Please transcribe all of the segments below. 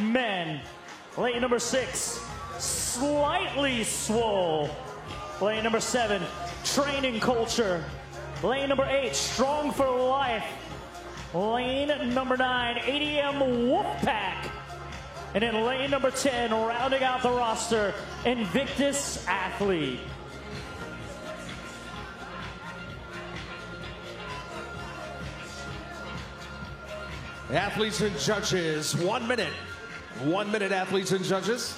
Men. Lane number 6, Slightly Swole. Lane number 7, Training Culture. Lane number 8, Strong for Life. Lane number 9, ADM Wolfpack. And in lane number 10, rounding out the roster, Invictus Athlete. Athletes and judges, 1 minute. 1 minute, athletes and judges.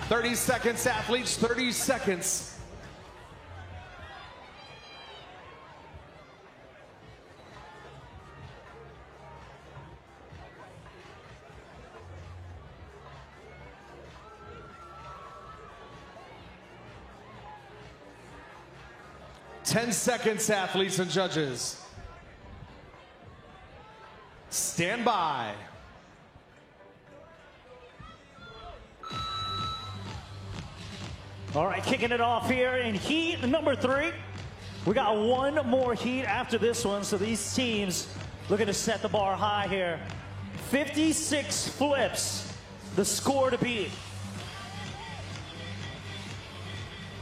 "30 seconds, athletes, 30 seconds. "10 seconds, athletes and judges. Stand by. All right, kicking it off here in heat number 3. We got one more heat after this one, so these teams looking to set the bar high here. 56 flips, the score to beat.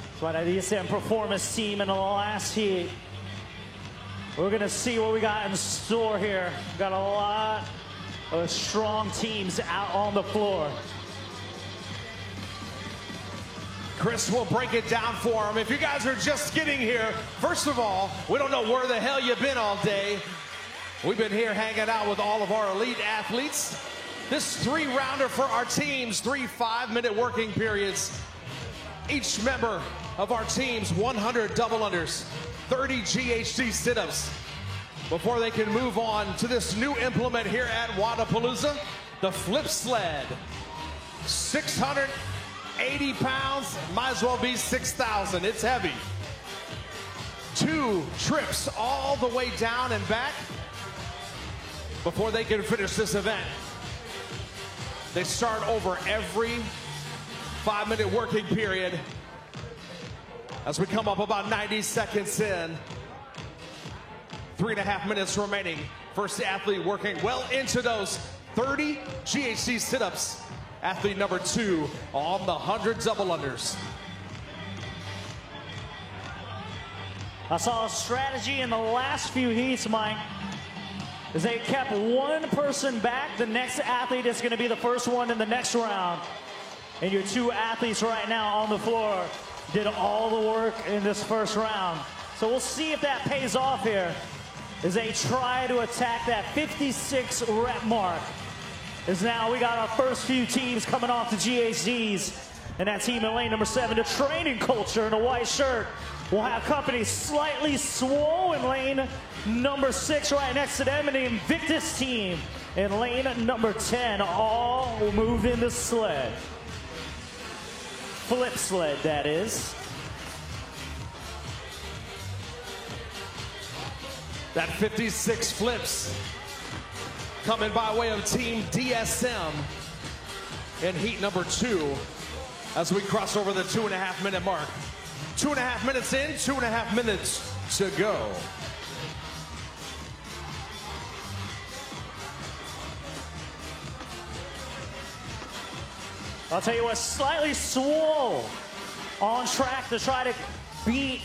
That's what I DSM Performance team in the last heat. We're gonna see what we got in store here. We've got a lot of strong teams out on the floor. Chris will break it down for him. If you guys are just getting here, first of all, we don't know where the hell you've been all day. We've been here hanging out with all of our elite athletes. This 3-rounder for our teams, 3 5-minute working periods. Each member of our teams, 100 double unders, 30 GHD sit-ups. Before they can move on to this new implement here at Wodapalooza, the flip sled. 680 pounds, might as well be 6,000. It's heavy. 2 trips all the way down and back before they can finish this event. They start over every 5-minute working period. As we come up about 90 seconds in, 3.5 minutes remaining. First athlete working well into those 30 GHD sit-ups. Athlete number 2 on the 100 double unders. I saw a strategy in the last few heats, Mike, as they kept one person back. The next athlete is going to be the first one in the next round. And your 2 athletes right now on the floor did all the work in this first round. So we'll see if that pays off here as they try to attack that 56 rep mark. As now we got our first few teams coming off the GHDs. And that team in lane number 7, the Training Culture in a white shirt, will have company Slightly Swole in lane number 6 right next to them. And the Invictus team in lane number 10 all will move in the sled. Flip sled, that is. That 56 flips coming by way of Team DSM in heat number 2 as we cross over the 2.5 minute mark. 2.5 minutes in, 2.5 minutes to go. I'll tell you what, Slightly Swole on track to try to beat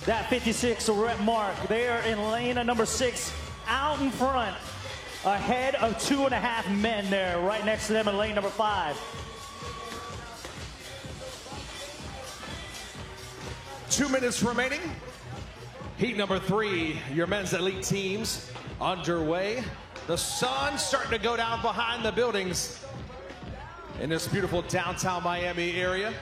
that 56 rep mark. They are in lane number 6, out in front, ahead of 2.5 men there, right next to them in lane number 5. 2 minutes remaining. Heat number 3, your men's elite teams underway. The sun starting to go down behind the buildings in this beautiful downtown Miami area.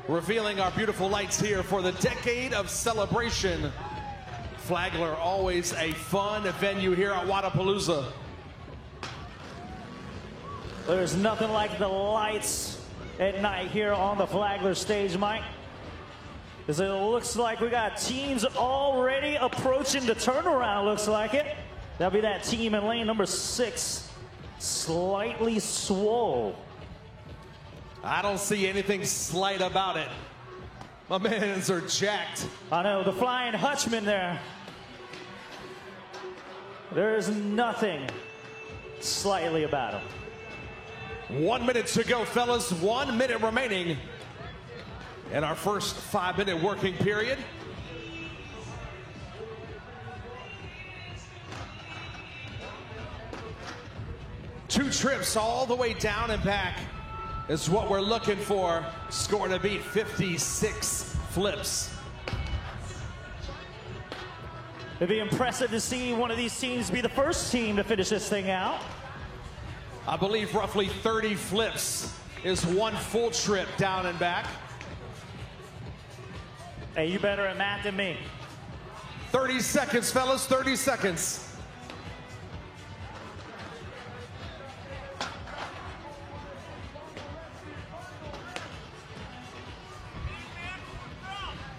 Revealing our beautiful lights here for the decade of celebration. Flagler, always a fun venue here at Wodapalooza. There's nothing like the lights at night here on the Flagler stage, Mike. As it looks like we got teams already approaching the turnaround, looks like it. That'll be that team in lane number 6, Slightly Swole. I don't see anything slight about it. My mans are jacked. I know, the Flying Hutchman there. There's nothing slightly about him. 1 minute to go, fellas. 1 minute remaining in our first 5-minute working period. Two trips all the way down and back is what we're looking for. Score to beat 56 flips. It'd be impressive to see one of these teams be the first team to finish this thing out. I believe roughly 30 flips is one full trip down and back. Hey, you better at math than me. 30 seconds, fellas, 30 seconds.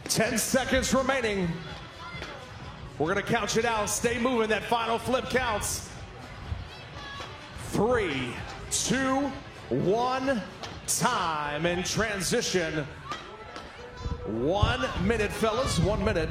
Ten seconds remaining. We're gonna count you down. Stay moving. That final flip counts. 3, 2, 1. Time in transition. 1 minute, fellas. 1 minute.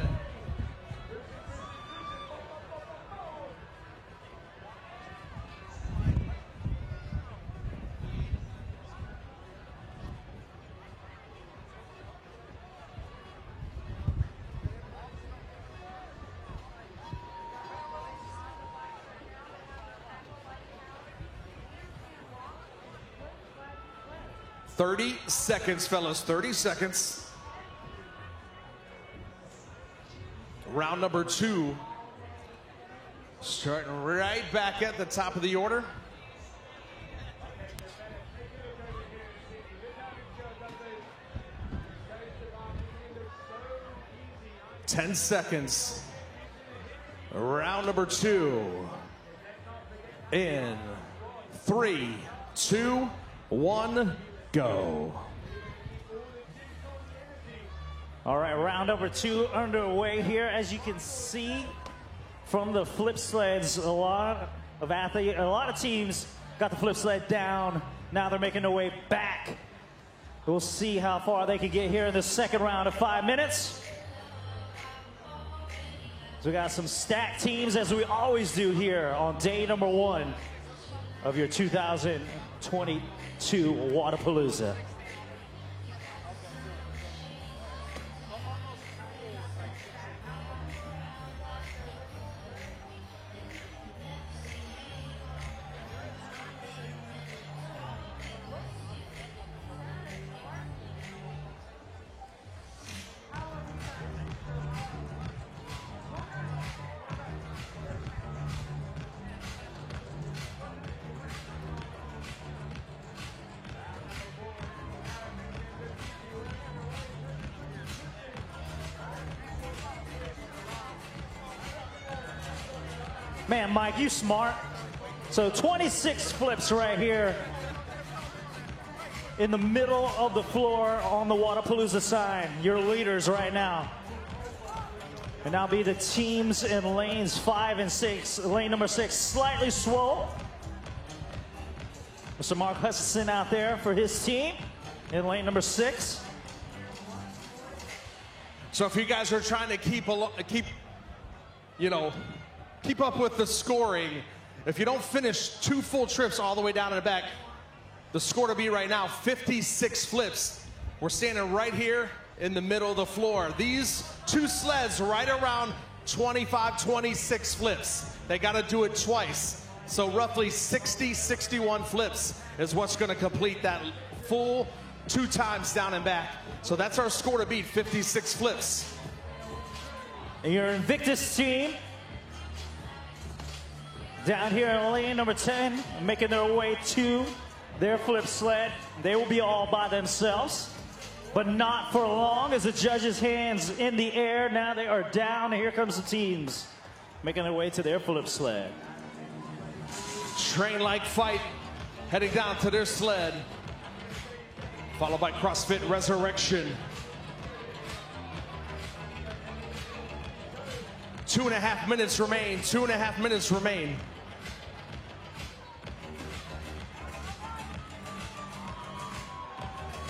"30 seconds, fellas, 30 seconds. Round number 2. Starting right back at the top of the order. "10 seconds. Round number 2. In 3, 2, 1, go. All right, round number 2 underway here. As you can see from the flip sleds, a lot of teams got the flip sled down. Now they're making their way back. We'll see how far they can get here in the second round of 5 minutes. So we got some stacked teams, as we always do here on day number 1 of your 2022 Wodapalooza. Man, Mike, you smart. So 26 flips right here in the middle of the floor on the Wodapalooza sign. Your leaders right now. And now be the teams in lanes 5 and 6. Lane number 6, Slightly Swole. Mr. Mark Hutchinson out there for his team in lane number 6. So if you guys are trying to keep up with the scoring, if you don't finish 2 full trips all the way down in the back, the score to be right now, 56 flips. We're standing right here in the middle of the floor. These 2 sleds right around 25, 26 flips. They got to do it twice. So roughly 60, 61 flips is what's going to complete that full 2 times down and back. So that's our score to beat, 56 flips. And your Invictus team down here in lane number 10, making their way to their flip sled. They will be all by themselves, but not for long, as the judges' hands in the air. Now they are down, and here comes the teams making their way to their flip sled. Train like fight. heading down to their sled, followed by CrossFit Resurrection. 2.5 minutes remain, 2.5 minutes remain.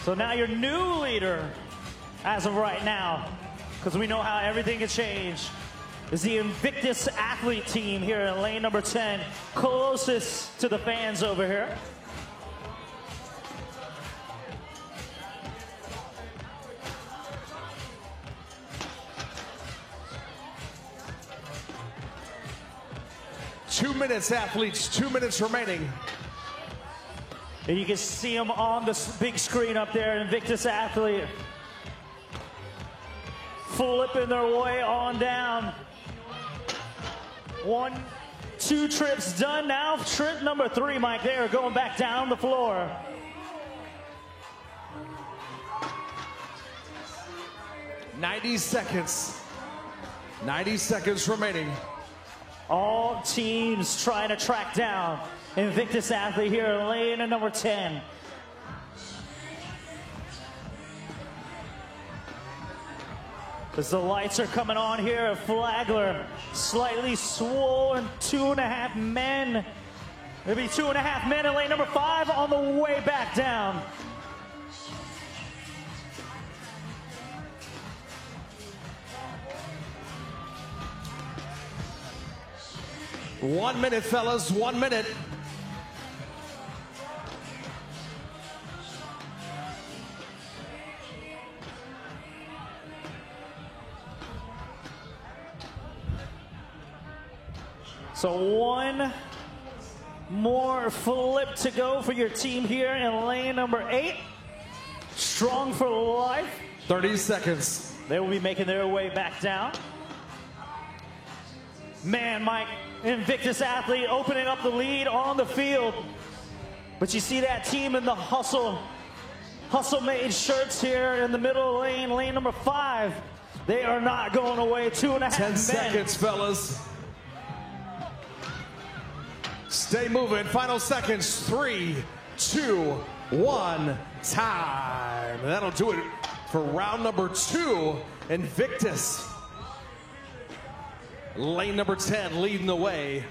So now your new leader, as of right now, because we know how everything can change, is the Invictus Athlete team here in lane number 10, closest to the fans over here. Two minutes, athletes, 2 minutes remaining. And you can see them on the big screen up there, Invictus Athlete. Flipping their way on down. 1, 2 trips done now. Trip number 3, Mike, they are going back down the floor. "90 seconds. 90 seconds remaining. All teams trying to track down Invictus Athlete here in lane number 10. As the lights are coming on here at Flagler, slightly swollen, 2.5 men. Maybe 2.5 men in lane number 5 on the way back down. One minute, fellas, 1 minute. So 1 more flip to go for your team here in lane number 8. Strong for life. 30 seconds. They will be making their way back down. Man, Mike, Invictus Athlete opening up the lead on the field. But you see that team in the hustle made shirts here in the middle lane, lane number 5. They are not going away. 2.5 10 men. seconds, fellas. Stay moving. Final seconds. 3, 2, 1. Time. And that'll do it for round number 2. Invictus. Lane number 10 leading the way.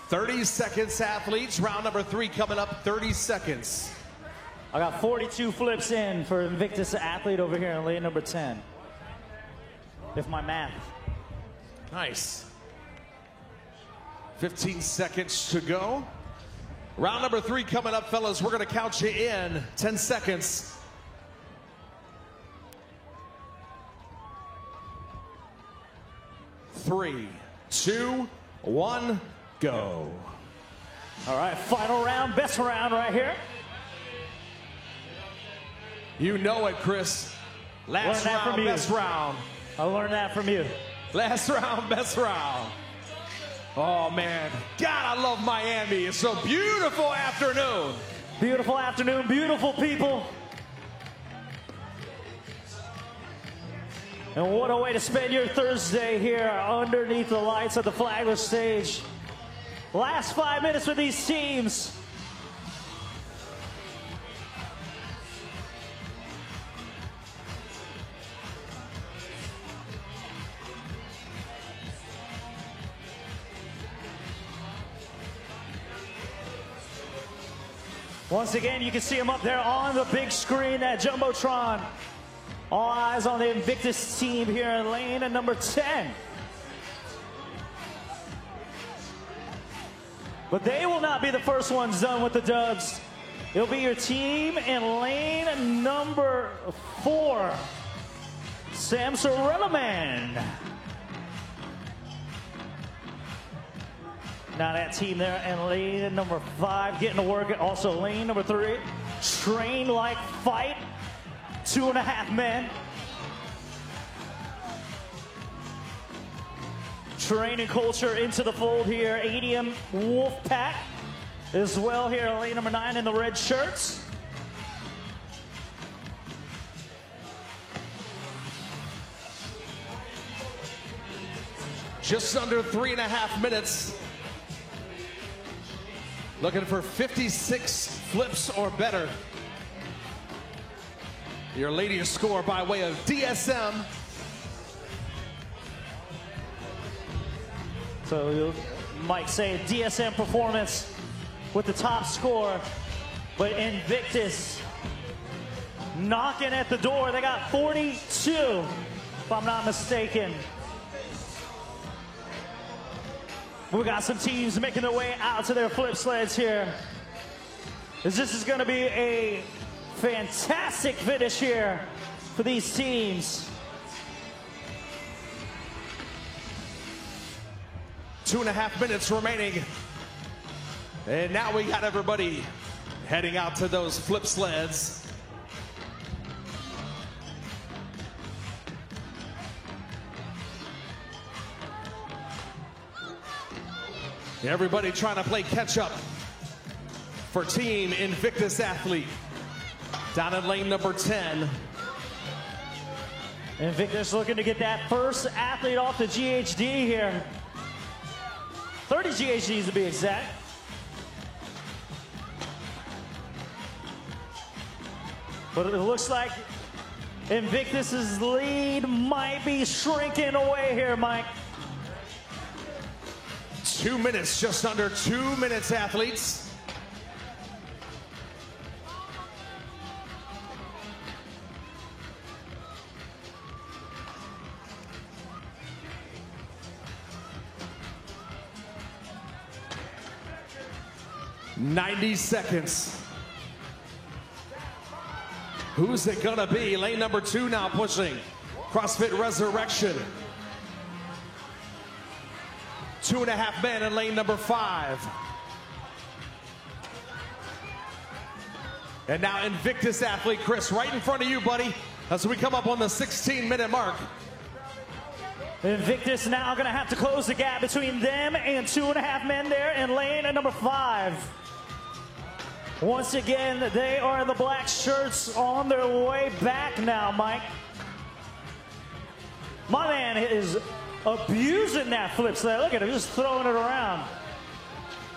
"30 seconds, athletes. Round number 3 coming up. 30 seconds. I got 42 flips in for Invictus Athlete over here in lane number 10. If my math. Nice. 15 seconds to go. Round number 3 coming up, fellas. We're going to count you in. 10 seconds. 3, 2, 1, go. All right, final round, best round right here. You know it, Chris. Last Learn that round, from you. best round. I learned that from you. Last round, best round. Oh, man. God, I love Miami. It's a beautiful afternoon. Beautiful afternoon, beautiful people. And what a way to spend your Thursday here underneath the lights of the Flagler stage. Last 5 minutes with these teams. Once again, you can see them up there on the big screen, that Jumbotron. All eyes on the Invictus team here in lane number 10. But they will not be the first ones done with the dubs. It'll be your team in lane number 4. Sam Sorelliman. Now that team there in lane number 5 getting to work. Also lane number 3, Train Like Fight. 2.5 men. training culture into the fold here. ADM Wolfpack as well here, lane number 9 in the red shirts. Just under 3.5 minutes. Looking for 56 flips or better. Your latest score by way of DSM. So you might say DSM performance with the top score, but Invictus knocking at the door. They got 42, if I'm not mistaken. We got some teams making their way out to their flip sleds here. This is going to be a fantastic finish here for these teams. 2.5 minutes remaining. And now we got everybody heading out to those flip sleds. Everybody trying to play catch up for Team Invictus Athlete. Down in lane number 10. Invictus looking to get that first athlete off the GHD here. 30 GHDs to be exact. But it looks like Invictus's lead might be shrinking away here, Mike. 2 minutes, just under 2 minutes, athletes. "90 seconds. Who's it gonna be? Lane number 2 now pushing. CrossFit Resurrection. 2.5 men in lane number 5. And now Invictus Athlete Chris, right in front of you, buddy, as we come up on the 16-minute mark. Invictus now going to have to close the gap between them and 2.5 men there in lane number 5. Once again, they are in the black shirts on their way back now, Mike. My man is abusing that flip sled. Look at him, just throwing it around.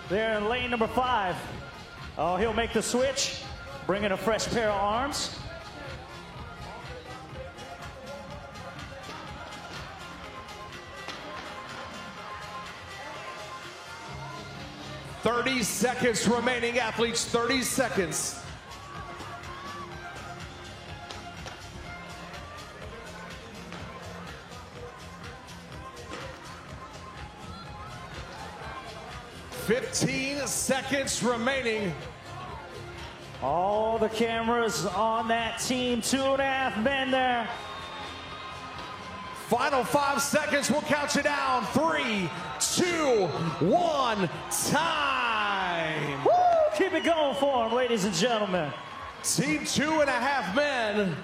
There in lane number 5. Oh, he'll make the switch, bring in a fresh pair of arms. "30 seconds remaining, athletes, 30 seconds. "15 seconds remaining. All the cameras on that team, 2.5 men there. Final 5 seconds, we'll count you down. 3, 2, 1, time. Woo! Keep it going for them, ladies and gentlemen. Team 2.5 men.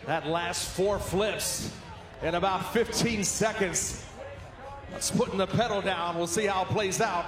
That last 4 flips in about 15 seconds. That's putting the pedal down. We'll see how it plays out.